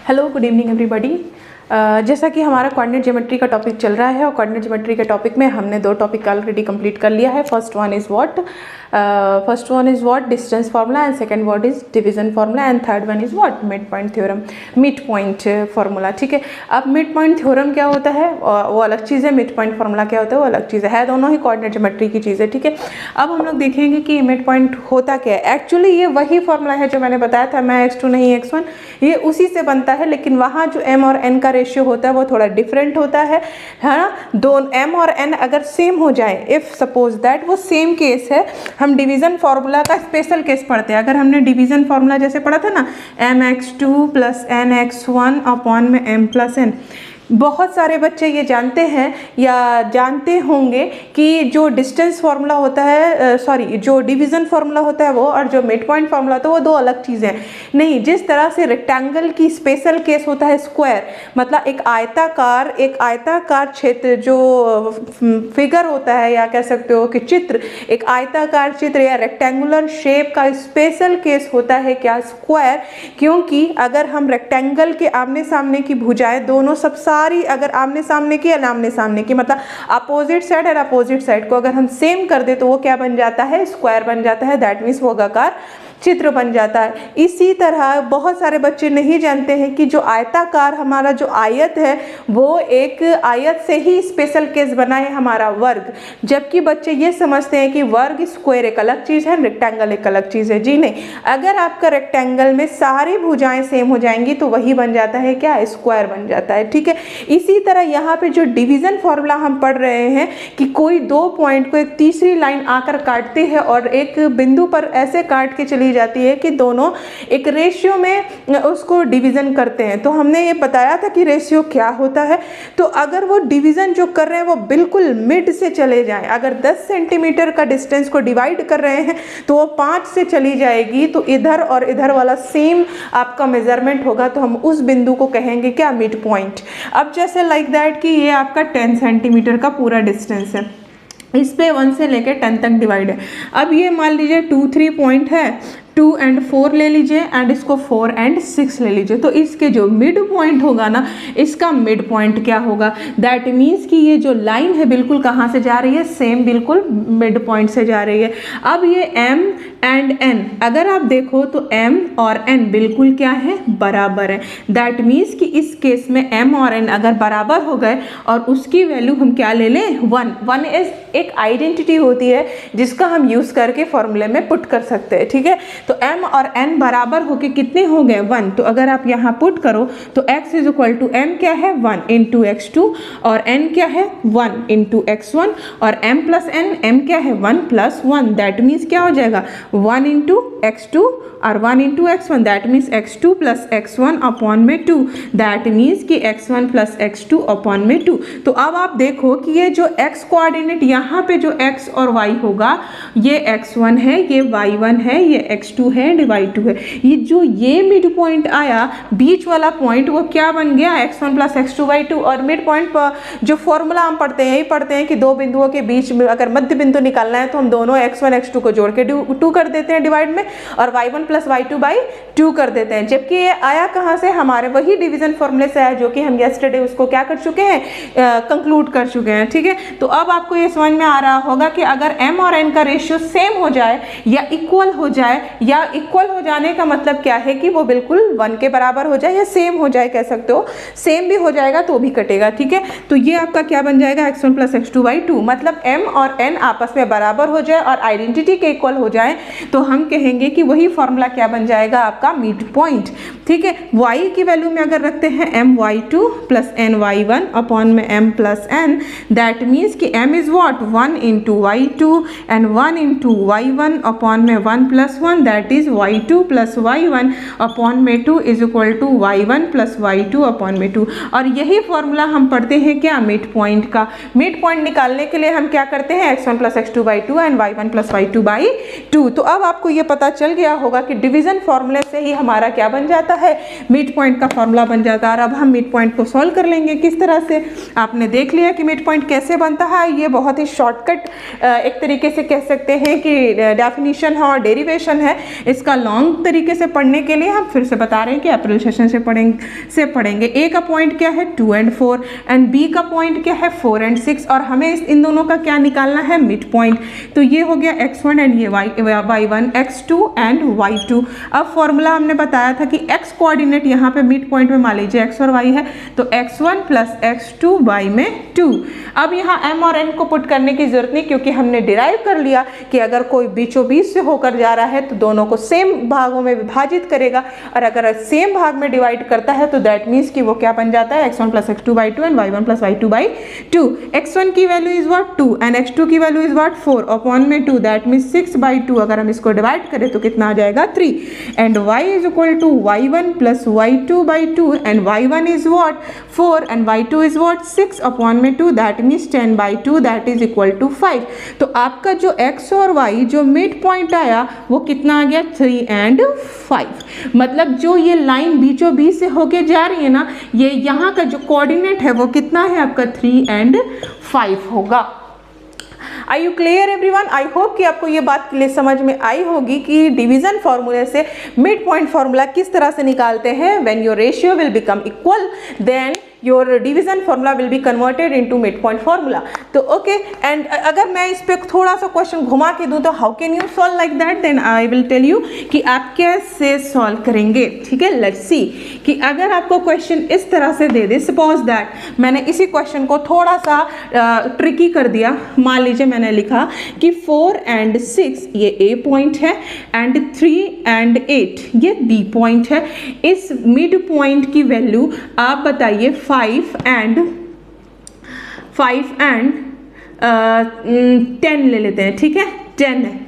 Hello, good evening everybody. जैसा कि हमारा कोऑर्डिनेट ज्योमेट्री का टॉपिक चल रहा है और कोऑर्डिनेट ज्योमेट्री के टॉपिक में हमने दो टॉपिक ऑलरेडी कंप्लीट कर लिया है। First one is what distance formula and second word is division formula and third one is what mid point theorem, mid point formula. ठीक है, अब मिड पॉइंट थ्योरम क्या होता है वो अलग चीज़ है, मिड पॉइंट फार्मूला क्या होता है वो अलग चीज़ है, दोनों ही कोऑर्डिनेट ज्योमेट्री की चीज़ है। ठीक है, अब हम लोग देखेंगे कि मिड पॉइंट होता क्या है। एक्चुअली ये वही फार्मूला है जो मैंने बताया था, मैं x2 नहीं x1, ये उसी से बनता है, लेकिन वहाँ जो m और n का रेशियो होता है वो थोड़ा डिफरेंट होता है ना। दोनों m और n अगर सेम हो जाए, इफ सपोज दैट वो सेम केस है, हम डिवीजन फार्मूला का स्पेशल केस पढ़ते हैं। अगर हमने डिवीजन फार्मूला जैसे पढ़ा था ना, mx2 + nx1 अपॉन में m + n, बहुत सारे बच्चे ये जानते हैं या जानते होंगे कि जो डिस्टेंस फार्मूला होता है, जो डिवीज़न फार्मूला होता है वो, और जो मिड पॉइंट फार्मूला होता है वो दो अलग चीज़ें हैं। नहीं, जिस तरह से रेक्टेंगल की स्पेशल केस होता है स्क्वायर, मतलब एक आयताकार क्षेत्र जो फिगर होता है, या कह सकते हो कि चित्र, एक आयताकार चित्र या रेक्टेंगुलर शेप का स्पेशल केस होता है क्या, स्क्वायर। क्योंकि अगर हम रेक्टेंगल के आमने सामने की भुजाएं दोनों सब सारी अगर आमने सामने की या आमने सामने की, मतलब अपोजिट साइड और अपोजिट साइड को अगर हम सेम कर दे तो वो क्या बन जाता है, स्क्वायर बन जाता है। दैट मीन्स वर्गाकार चित्र बन जाता है। इसी तरह बहुत सारे बच्चे नहीं जानते हैं कि जो आयताकार हमारा जो आयत है वो एक आयत से ही स्पेशल केस बना है हमारा वर्ग, जबकि बच्चे ये समझते हैं कि वर्ग स्क्वायर एक अलग चीज़ है, रेक्टेंगल एक अलग चीज़ है। जी नहीं, अगर आपका रेक्टेंगल में सारी भुजाएं सेम हो जाएंगी तो वही बन जाता है क्या, स्क्वायर बन जाता है। ठीक है, इसी तरह यहाँ पे जो डिवीजन फॉर्मूला हम पढ़ रहे हैं कि कोई दो पॉइंट को एक तीसरी लाइन आकर काटती है और एक बिंदु पर ऐसे काट के चली जाती है कि दोनों एक रेशियो में उसको डिवीजन करते हैं। तो हमने ये बताया था कि रेशियो क्या होता है। तो अगर वो डिवीजन जो कर रहे हैं वो बिल्कुल मिड से चले जाएं, अगर 10 सेंटीमीटर का डिस्टेंस को डिवाइड कर रहे हैं तो वो 5 से चली जाएगी, तो इधर और इधर वाला सेम आपका मेजरमेंट होगा, तो हम उस बिंदु को कहेंगे क्या, मिड पॉइंट। अब जैसे लाइक दैट कि ये आपका 10 सेंटीमीटर का पूरा डिस्टेंस है, इस पे 1 से लेकर 10 तक डिवाइड है। अब ये मान लीजिए 2, 3 पॉइंट है, 2 और 4 ले लीजिए एंड इसको 4 और 6 ले लीजिए, तो इसके जो मिड पॉइंट होगा ना, इसका मिड पॉइंट क्या होगा, दैट मीन्स कि ये जो लाइन है बिल्कुल कहाँ से जा रही है, सेम बिल्कुल मिड पॉइंट से जा रही है। अब ये m एंड n, अगर आप देखो तो m और n बिल्कुल क्या है, बराबर है। दैट मीन्स कि इस केस में m और n अगर बराबर हो गए और उसकी वैल्यू हम क्या ले लें, 1 इज एक आइडेंटिटी होती है जिसका हम यूज़ करके फॉर्मूले में पुट कर सकते हैं। ठीक है, तो m और n बराबर होके कितने हो गए, 1। तो अगर आप यहाँ पुट करो तो x = m क्या है, 1 × x2, और n क्या है, 1 × x1, और m + n, m क्या है, 1 + 1। दैट मीन्स क्या हो जाएगा, 1 × x2 और 1 × x1, that means x2 + x1 upon में 2, दैट मीन्स कि x1 + x2 अपॉन में 2। तो अब आप देखो कि ये जो x कोऑर्डिनेट यहाँ पे जो x और y होगा, ये x1 है, ये y1 है, ये x2 है, y2 है। ये जो ये मिड पॉइंट आया, बीच वाला पॉइंट, वो क्या बन गया, x1 + x2 y2। और मिड पॉइंट पर जो फॉर्मूला हम पढ़ते हैं, यही पढ़ते हैं कि दो बिंदुओं के बीच में अगर मध्य बिंदु निकालना है तो हम दोनों x1 x2 को जोड़ के 2 कर देते हैं डिवाइड में, और y1 + y2/2 कर देते हैं। जबकि ये आया कहाँ से, हमारे वही डिवीजन फॉर्मूले से आया जो कि हम यस्टरडे उसको क्या कर चुके हैं, कंक्लूड कर चुके हैं। ठीक है, तो अब आपको ये समझ में आ रहा होगा कि अगर m और n का रेशियो सेम हो जाए या इक्वल हो जाए, या इक्वल हो जाने का मतलब क्या है कि वो बिल्कुल 1 के बराबर हो जाए, या सेम हो जाए, कह सकते हो। सेम भी हो जाएगा तो भी कटेगा। ठीक है, तो ये आपका क्या बन जाएगा, x1 + x2/2, मतलब m और n आपस में बराबर हो जाए और आइडेंटिटी के इक्वल हो जाए तो हम कहेंगे कि वही फॉर्मूला क्या बन जाएगा, आपका मिड पॉइंट। ठीक है, y की वैल्यू में अगर रखते हैं my2 + ny1 अपॉन में m + n, दैट मीन्स कि m is what, 1 × y2 and 1 × y1 upon में 1 + 1, that is y2 + y1 upon में 2 is equal to y1 + y2 upon में 2। और यही फॉर्मूला हम पढ़ते हैं क्या, मिड पॉइंट का। मिड पॉइंट निकालने के लिए हम क्या करते हैं, x1 + x2/2 and y1 + y2/2। तो अब आपको ये पता चल गया होगा कि डिवीजन फॉर्मूले से ही हमारा क्या बन जाता है, मिड पॉइंट का फॉर्मूला बन जाता है। और अब हम मिड पॉइंट को सॉल्व कर लेंगे किस तरह से। आपने देख लिया कि मिड पॉइंट कैसे बनता है, ये बहुत ही शॉर्टकट एक तरीके से कह सकते हैं कि डेफिनेशन है और डेरिवेशन है। इसका लॉन्ग तरीके से पढ़ने के लिए हम फिर से बता रहे हैं कि अप्रैल सेशन से पढ़ेंगे। ए का पॉइंट क्या है 2 and 4 एंड बी का पॉइंट क्या है 4 and 6 और हमें इन दोनों का क्या निकालना है, मिड पॉइंट। तो ये हो गया x1 एंड ये y1, x2 एंड y2। अब फॉर्मूला हमने बताया था कि x कोऑर्डिनेट यहाँ पे मिड पॉइंट में मान लीजिए x और y है, तो x1 प्लस x2 y में 2। अब यहाँ m और n को पुट करने की जरूरत नहीं, क्योंकि हमने डिराइव कर लिया कि अगर कोई बीचों बीच से होकर जा रहा है तो दोनों को सेम भागों में विभाजित करेगा, और अगर सेम भाग में डिवाइड करता है तो दैट मीन्स कि वो क्या बन जाता है, x1 plus x2 by 2 and y1 plus y2 by 2। x1 की value is what 2 and x2 की वैल्यू इज व्हाट 4 अपॉन में 2, दैट मीन्स 6 बाई 2। अगर हम इसको डिवाइड करें तो कितना आ जाएगा 3 and y is equal to y1 plus y2 by 2 and y1 is what 4 and y2 is what 6 upon में 2, that means 10 by 2 that is equal to 5। तो आपका जो x और y जो मिड पॉइंट आया वो कितना आ गया 3 and 5। मतलब जो ये लाइन बीचों बीच से होके जा रही है ना, ये यहाँ का जो कोऑर्डिनेट है वो कितना है आपका 3 and 5 होगा। Are you clear everyone? I hope कि आपको ये बात क्लियर समझ में आई होगी कि डिवीजन फॉर्मूले से मिड पॉइंट फॉर्मूला किस तरह से निकालते हैं। When your ratio will become equal then your division formula will be converted into midpoint formula। तो ओके एंड अगर मैं इस पे थोड़ा सा क्वेश्चन घुमा के दूं तो how can you solve like that, then I will tell you कि आप कैसे सॉल्व करेंगे। ठीक है, लेट्स सी कि अगर आपको क्वेश्चन इस तरह से दे दे, सपोज दैट मैंने इसी क्वेश्चन को थोड़ा सा ट्रिकी कर दिया। मान लीजिए मैंने लिखा कि 4 and 6 ये A पॉइंट है एंड 3 and 8 ये B पॉइंट है। इस मिड पॉइंट की वैल्यू आप बताइए 5 and 10 ले लेते हैं। ठीक है, 10 है,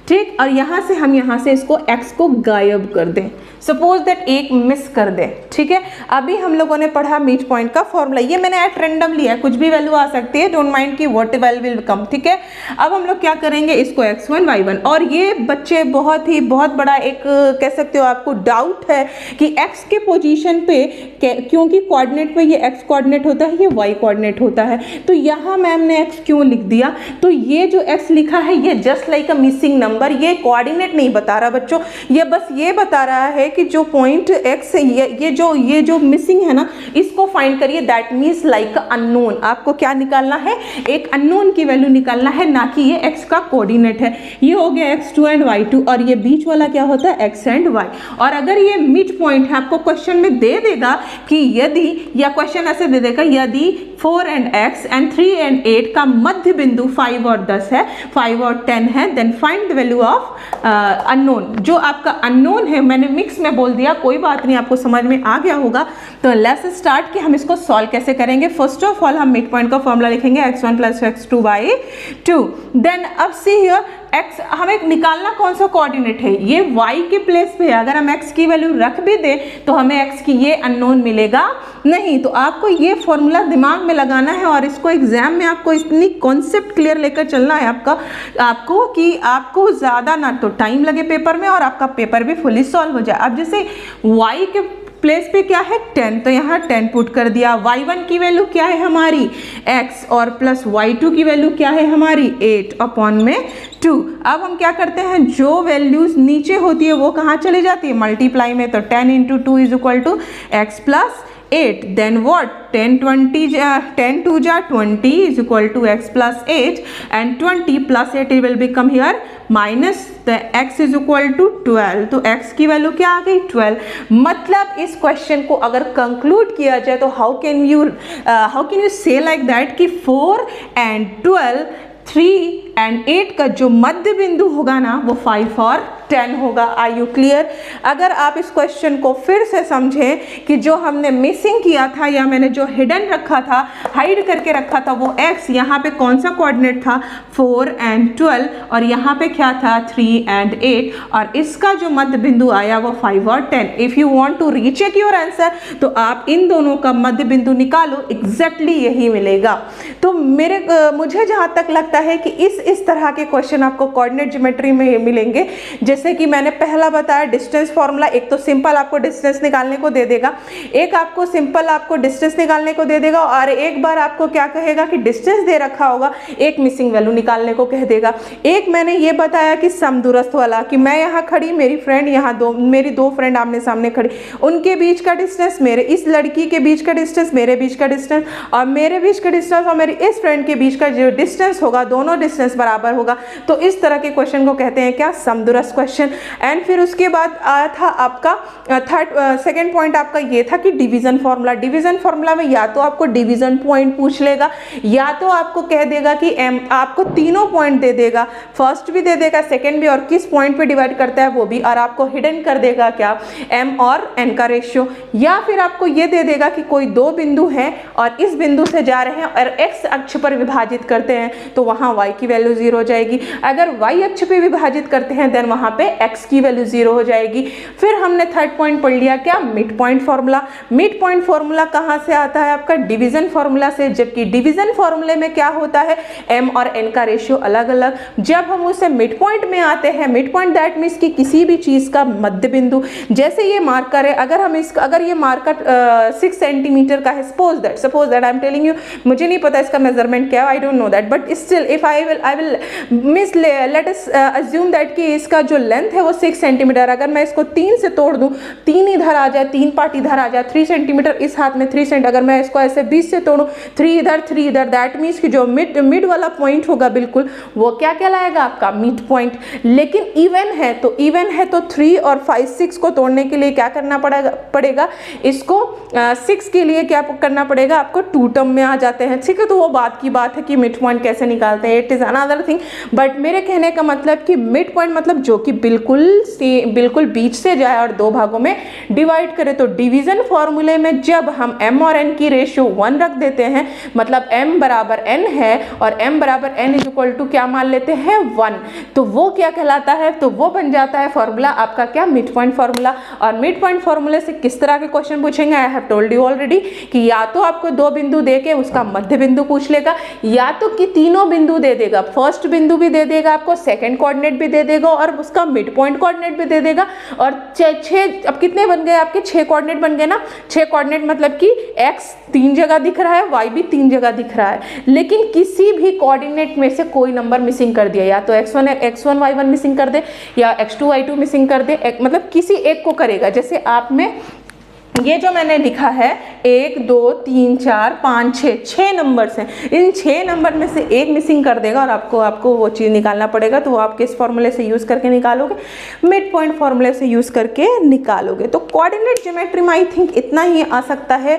ठीक। और यहाँ से हम यहाँ से इसको x को गायब कर दें, सपोज दैट एक मिस कर दे। ठीक है, अभी हम लोगों ने पढ़ा मिड पॉइंट का फॉर्मूला, ये मैंने एट रैंडम लिया है, कुछ भी वैल्यू आ सकती है, डोंट माइंड की व्हाट वैल्यू विल कम। ठीक है, अब हम लोग क्या करेंगे, इसको x1 y1, और ये बच्चे बहुत बड़ा एक कह सकते हो आपको डाउट है कि x के पोजीशन पे क्योंकि कोऑर्डिनेट पे ये x कोऑर्डिनेट होता है, ये y कोऑर्डिनेट होता है, तो यहाँ मैम ने x क्यों लिख दिया। तो ये जो x लिखा है ये just like a missing number, ये कोऑर्डिनेट नहीं बता रहा बच्चों, ये बस ये बता रहा है कि जो पॉइंट x है ये जो मिसिंग है ना, इसको फाइंड करिए, दैट मीन्स लाइक अननोन। आपको क्या निकालना है, एक अननोन की वैल्यू निकालना है, ना कि ये x का कोऑर्डिनेट है। ये हो गया x2 एंड y2 और ये बीच वाला क्या होता है x एंड y। और अगर ये मिड पॉइंट है, आपको क्वेश्चन में दे देगा कि यदि, या क्वेश्चन ऐसे दे देगा यदि 4 and x एंड 3 and 8 का मध्य बिंदु 5 और 10 है, 5 और 10 है, then find the value of unknown. जो आपका अननोन है, मैंने मिक्स में बोल दिया, कोई बात नहीं, आपको समझ में आ गया होगा। तो लेट्स स्टार्ट कि हम इसको सॉल्व कैसे करेंगे। फर्स्ट ऑफ ऑल हम मिड पॉइंट का फॉर्मूला लिखेंगे x1 plus x2 by 2। Then अब सी हियर x हमें निकालना कौन सा कोऑर्डिनेट है, ये y के प्लेस पे है। अगर हम x की वैल्यू रख भी दें तो हमें x की ये अननोन मिलेगा नहीं। तो आपको ये फॉर्मूला दिमाग में लगाना है और इसको एग्जाम में आपको इतनी कॉन्सेप्ट क्लियर लेकर चलना है आपको कि आपको ज़्यादा ना तो टाइम लगे पेपर में और आपका पेपर भी फुली सॉल्व हो जाए। अब जैसे y के प्लेस पे क्या है 10, तो यहाँ 10 पुट कर दिया। y1 की वैल्यू क्या है हमारी x और प्लस y2 की वैल्यू क्या है हमारी 8 अपॉन में 2। अब हम क्या करते हैं, जो वैल्यूज नीचे होती है वो कहाँ चली जाती है, मल्टीप्लाई में। तो 10 into 2 is equal to x plus 8, then what 10 2 जा 20 is equal to x plus 8 and 20 plus 8 it will become here minus the x is equal to 12। तो x की वैल्यू क्या आ गई 12। मतलब इस क्वेश्चन को अगर कंक्लूड किया जाए तो हाउ कैन यू से लाइक दैट कि 4 and 12 3 and 8 का जो मध्य बिंदु होगा ना वो 5 और 10 होगा। Are you clear? अगर आप इस क्वेश्चन को फिर से समझें कि जो हमने मिसिंग किया था या मैंने जो हिडन रखा था, हाइड करके रखा था, वो x यहाँ पे कौन सा कोऑर्डिनेट था 4 and 12 और यहाँ पे क्या था 3 and 8 और इसका जो मध्य बिंदु आया वो 5 और 10। If you want to recheck your answer तो आप इन दोनों का मध्य बिंदु निकालो, एग्जैक्टली यही मिलेगा। तो मुझे जहाँ तक लगता है कि इस इस तरह के क्वेश्चन आपको कोऑर्डिनेट ज्योमेट्री में मिलेंगे। जैसे कि मैंने पहला बताया डिस्टेंस फॉर्मूला, एक तो सिंपल आपको डिस्टेंस निकालने को दे देगा, एक आपको सिंपल आपको डिस्टेंस निकालने को दे देगा, और एक बार आपको क्या कहेगा कि डिस्टेंस दे रखा होगा, एक मिसिंग वैल्यू निकालने को कह देगा। एक मैंने ये बताया कि समदूरस्थ वाला, कि मैं यहाँ खड़ी, मेरी फ्रेंड यहाँ मेरी दो फ्रेंड आमने सामने खड़ी, उनके बीच का डिस्टेंस, मेरे इस लड़की के बीच का डिस्टेंस, मेरे बीच का डिस्टेंस, और मेरे बीच का डिस्टेंस और मेरी इस फ्रेंड के बीच का जो डिस्टेंस होगा, दोनों डिस्टेंस बराबर होगा। तो इस तरह के क्वेश्चन को कहते हैं क्या, समदूरस्थ क्वेश्चन। एंड फिर उसके बाद आया था आपका सेकंड पॉइंट आपका ये था कि डिवीजन फॉर्मूला। डिवीजन फॉर्मूला में या तो आपको डिवीजन पॉइंट पूछ लेगा, या तो आपको कह देगा कि एम, आपको तीनों पॉइंट दे देगा, फर्स्ट भी दे देगा, सेकंड भी, और किस पॉइंट पे डिवाइड करता है वो भी, और आपको हिडन कर देगा क्या, एम और एन का रेशियो। या फिर आपको ये दे देगा कि कोई दो बिंदु हैं और इस बिंदु से जा रहे हैं और एक्स अक्ष पर विभाजित करते हैं, तो वहां y की वैल्यू 0 हो जाएगी। अगर y अक्ष पे विभाजित करते हैं देन वहां पे x की वैल्यू 0 हो जाएगी। फिर हमने थर्ड पॉइंट पढ़ लिया क्या, mid point formula. Mid point formula कहां से आता है, आपका डिवीजन फॉर्मूला से, जबकि डिवीजन फॉर्मूले में क्या होता है, m और n का रेशियो अलग अलग। जब हम उसे मिड पॉइंट में आते हैं, मिड पॉइंट दैट मीन्स कि किसी भी चीज का मध्य बिंदु, जैसे ये मार्कर है, अगर ये मार्कर 6 सेंटीमीटर का है, suppose that I am telling you, मुझे नहीं पता इसका मेजरमेंट क्या है, I don't know that, but still if I will miss let us assume that कि इसका जो लेंथ है वो 6 सेंटीमीटर। अगर मैं इसको 3 से तोड़ दूं, 3 इधर आ जाए, 3 पार्ट इधर आ जाए, 3 सेंटीमीटर इस हाथ में 3 सेंट, अगर मैं इसको ऐसे 20 से तोड़ूं, 3 इधर, दैट मीन्स कि जो मिड वाला पॉइंट होगा बिल्कुल, वो क्या कहलाएगा, आपका मिड पॉइंट। लेकिन इवन है तो 3 और 5 6 को तोड़ने के लिए क्या करना पड़ेगा, इसको 6 के लिए क्या करना पड़ेगा, आपको 2 टर्म में आ जाते हैं, ठीक है। तो वो बात की बात है कि मिड पॉइंट कैसे निकालते हैं, it is another thing. But मेरे कहने का मतलब कि मिड पॉइंट मतलब जो कि बिल्कुल बीच से जाए और दो भागों में डिवाइड करे। तो डिवीजन फॉर्मूले में जब हम m और n की रेशियो 1 रख देते हैं, मतलब m बराबर n है और m बराबर n इज इक्वल टू क्या मान लेते हैं, 1, तो वो क्या कहलाता है, तो वो बन जाता है फॉर्मूला आपका क्या, मिड पॉइंट फॉर्मूला। और मिड पॉइंट फॉर्मूले से किस तरह के क्वेश्चन पूछेंगे, I have told you already कि या तो आपको दो बिंदु देके उसका मध्य बिंदु पूछ लेगा, या तो कि तीनों बिंदु दे देगा, फर्स्ट बिंदु भी दे देगा आपको, सेकंड कोऑर्डिनेट भी दे देगा और उसका मिड पॉइंट कोऑर्डिनेट भी दे देगा। और 6 अब कितने बन गए आपके, 6 कोऑर्डिनेट बन गए ना। 6 कोऑर्डिनेट मतलब कि x 3 जगह दिख रहा है, y भी 3 जगह दिख रहा है, लेकिन किसी भी कोऑर्डिनेट में से कोई नंबर मिसिंग कर दिया, या तो x1 y1 मिसिंग कर दे, या x2 y2 मिसिंग कर दे, मतलब किसी एक को करेगा। जैसे आप में ये जो मैंने लिखा है 1 2 3 4 5 6 नंबर्स हैं, इन 6 नंबर में से एक मिसिंग कर देगा और आपको वो चीज़ निकालना पड़ेगा। तो वो आप किस फॉर्मूले से यूज़ करके निकालोगे, मिड पॉइंट फॉर्मूले से यूज़ करके निकालोगे। तो कोऑर्डिनेट ज्योमेट्री में आई थिंक इतना ही आ सकता है।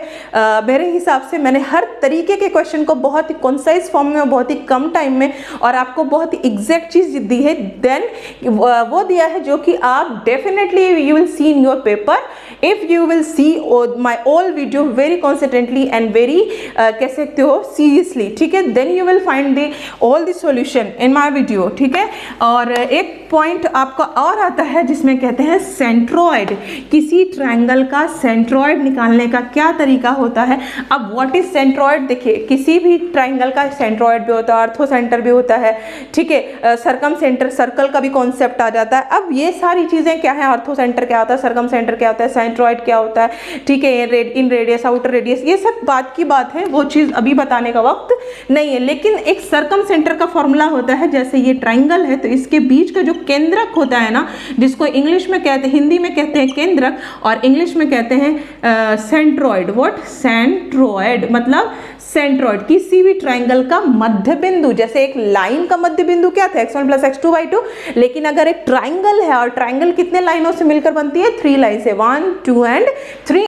मेरे हिसाब से मैंने हर तरीके के क्वेश्चन को बहुत ही कॉन्साइज फॉर्म में, बहुत ही कम टाइम में और आपको बहुत ही एग्जैक्ट चीज़ दी है। देन वो दिया है जो कि आप definitely you will see in your paper if you will see my all video very constantly and very कह सकते हो seriously, ठीक है। then you will find the all the solution in my video, ठीक है। और एक पॉइंट आपका और आता है जिसमें कहते हैं सेंट्रॉइड, किसी ट्रायंगल का सेंट्रॉइड निकालने का क्या तरीका होता है। अब व्हाट इज सेंट्रॉइड, देखिए किसी भी ट्रायंगल का सेंट्रॉइड भी होता है, ऑर्थो सेंटर भी होता है, ठीक है, सरकम सेंटर, सर्कल का भी कॉन्सेप्ट आ जाता है। अब ये सारी चीज़ें क्या है, ऑर्थो सेंटर क्या होता है, सरकम सेंटर क्या होता है, सेंट्रॉइड क्या होता है, ठीक है, इन रेडियस आउटर रेडियस, ये सब बात की बात है, वो चीज़ अभी बताने का वक्त नहीं है। लेकिन एक सरकम सेंटर का फॉर्मूला होता है, जैसे ये ट्रायंगल है तो इसके बीच का जो केंद्रक होता है ना, जिसको इंग्लिश में कहते हैं, हिंदी में कहते हैं केंद्रक और इंग्लिश में कहते हैं सेंट्रॉइड। व्हाट, सेंट्रॉइड मतलब सेंट्रॉइड, किसी भी ट्रायंगल का मध्य बिंदु। जैसे एक लाइन का मध्य बिंदु क्या था, x1 + x2 / 2, लेकिन अगर एक ट्रायंगल है और ट्रायंगल कितने लाइनों से मिलकर बनती है, 3 लाइन से, 1 2 एंड 3।